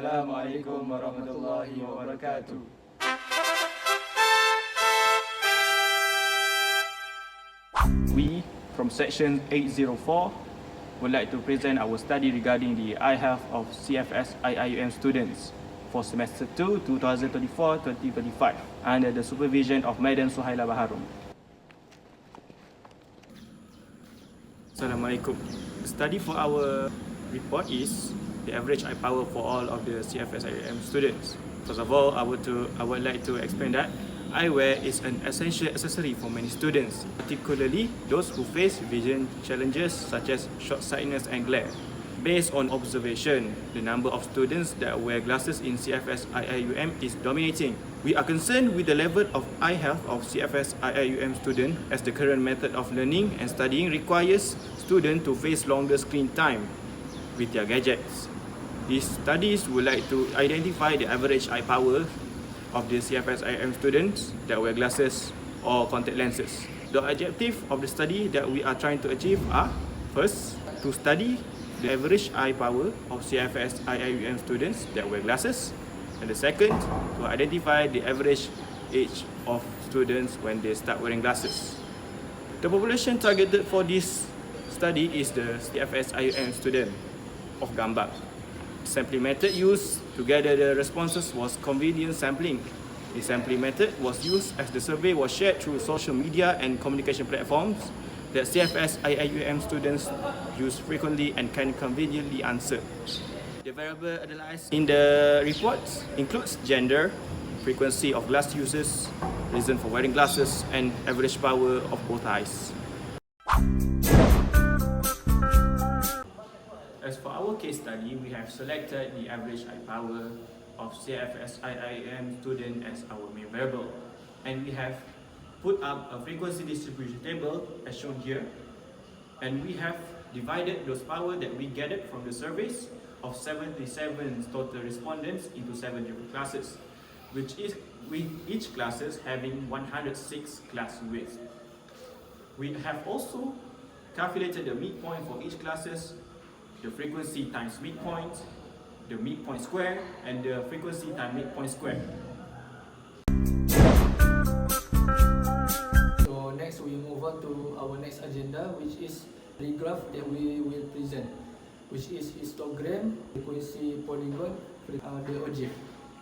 Assalamualaikum warahmatullahi wabarakatuh. We from section 804 would like to present our study regarding the eye health of CFS IIUM students for semester 2 2024-2025 under the supervision of Madam Suhaila Baharum. Assalamualaikum. The study for our report is the average eye power for all of the CFS IIUM students. First of all, I would like to explain that eyewear is an essential accessory for many students, particularly those who face vision challenges such as short-sightedness and glare. Based on observation, the number of students that wear glasses in CFS IIUM is dominating. We are concerned with the level of eye health of CFS IIUM students as the current method of learning and studying requires students to face longer screen time with their gadgets. These studies would like to identify the average eye power of the CFS IIUM students that wear glasses or contact lenses. The objective of the study that we are trying to achieve are, first, to study the average eye power of CFS IIUM students that wear glasses, and the second, to identify the average age of students when they start wearing glasses. The population targeted for this study is the CFS IIUM student of Gambak. Sampling method used to gather the responses was convenient sampling. The sampling method was used as the survey was shared through social media and communication platforms that CFS IIUM students use frequently and can conveniently answer. The variable analyzed in the reports includes gender, frequency of glass uses, reason for wearing glasses, and average power of both eyes. As for our case study, we have selected the average eye power of CFS IIUM student as our main variable, and we have put up a frequency distribution table as shown here, and we have divided those power that we gathered from the surveys of 77 total respondents into 7 different classes, which is with each classes having 106 class width. We have also calculated the midpoint for each classes, the frequency times midpoint, the midpoint square, and the frequency times midpoint square. So next we move on to our next agenda, which is the graph that we will present, which is histogram, frequency, polygon, the ogive.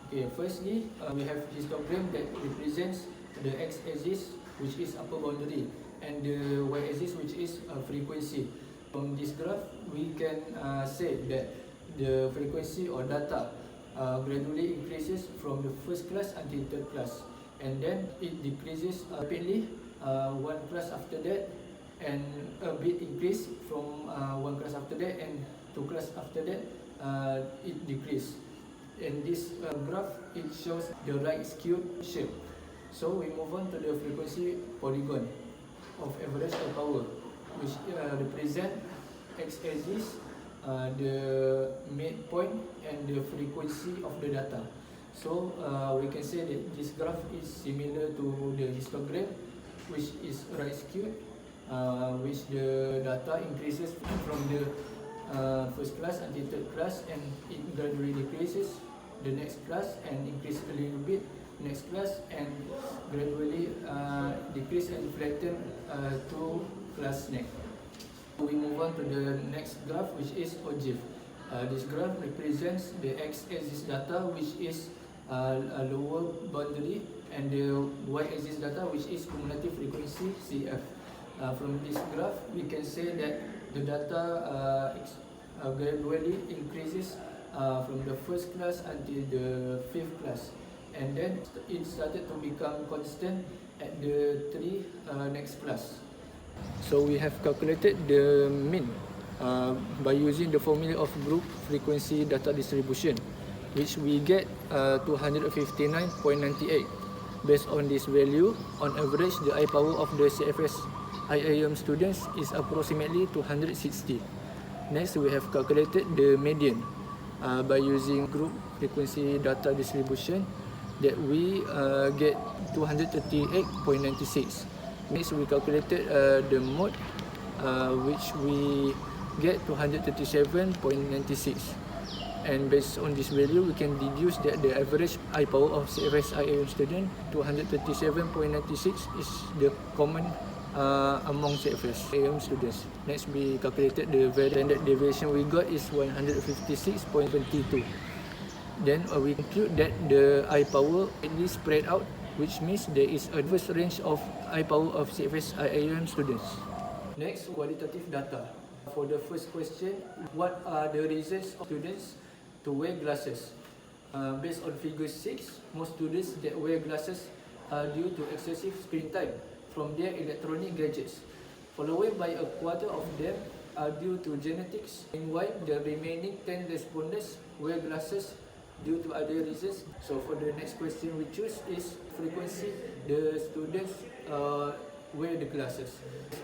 Okay, firstly, we have histogram that represents the x-axis, which is upper boundary, and the y-axis, which is frequency. From this graph, we can say that the frequency or data gradually increases from the first class until third class, and then it decreases rapidly one class after that, and a bit increase from one class after that, and two class after that it decrease. In this graph, it shows the right skewed shape. So we move on to the frequency polygon of average eye power, which represent x-axis, the midpoint, and the frequency of the data. So we can say that this graph is similar to the histogram, which is right skewed, which the data increases from the first class until third class, and it gradually decreases the next class and increase a little bit next class, and gradually decrease and flatten to class next. We move on to the next graph, which is ogive. This graph represents the x-axis data, which is a lower boundary, and the y-axis data, which is cumulative frequency CF. From this graph, we can say that the data gradually increases from the first class until the fifth class, and then it started to become constant at the three next class. So we have calculated the mean by using the formula of group frequency data distribution, which we get 259.98. Based on this value, on average, the eye power of the CFS IIUM students is approximately 260. Next, we have calculated the median by using group frequency data distribution, that we get 238.96. Next, we calculated the mode, which we get 237.96. And based on this value, we can deduce that the average eye power of CFS IIUM student 237.96 is the common among CFS IIUM students. Next, we calculated the standard deviation we got is 156.22. Then we conclude that the eye power is spread out, which means there is a diverse range of eye power of CFS IIUM students. Next, qualitative data. For the first question, what are the reasons of students to wear glasses? Based on figure 6, most students that wear glasses are due to excessive screen time from their electronic gadgets, followed by a quarter of them are due to genetics. Meanwhile, the remaining 10 respondents wear glasses due to other reasons. So for the next question we choose is frequency the students wear the glasses.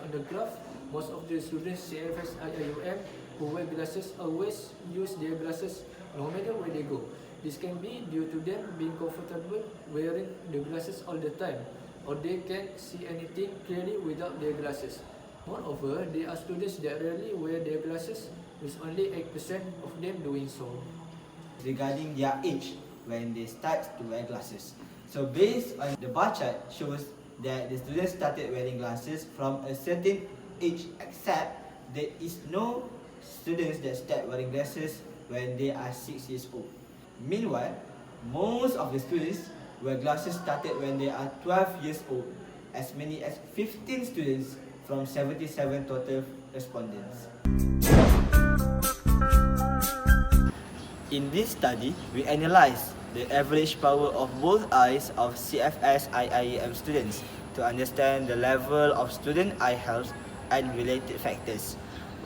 On the graph, most of the students CFS IIUM who wear glasses always use their glasses no matter where they go. This can be due to them being comfortable wearing the glasses all the time, or they can't see anything clearly without their glasses. Moreover, there are students that rarely wear their glasses, with only 8% of them doing so. Regarding their age when they start to wear glasses. So based on the bar chart shows that the students started wearing glasses from a certain age, except there is no students that start wearing glasses when they are 6 years old. Meanwhile, most of the students wear glasses started when they are 12 years old, as many as 15 students from 77 total respondents. In this study, we analysed the average power of both eyes of CFS IIUM students to understand the level of student eye health and related factors.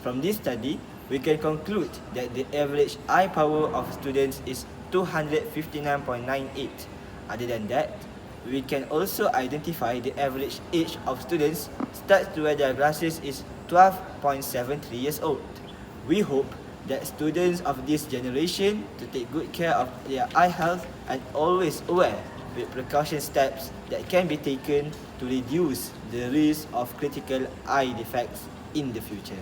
From this study, we can conclude that the average eye power of students is 259.98. Other than that, we can also identify the average age of students starts to wear their glasses is 12.73 years old. We hope that students of this generation to take good care of their eye health and always aware with precaution steps that can be taken to reduce the risk of critical eye defects in the future.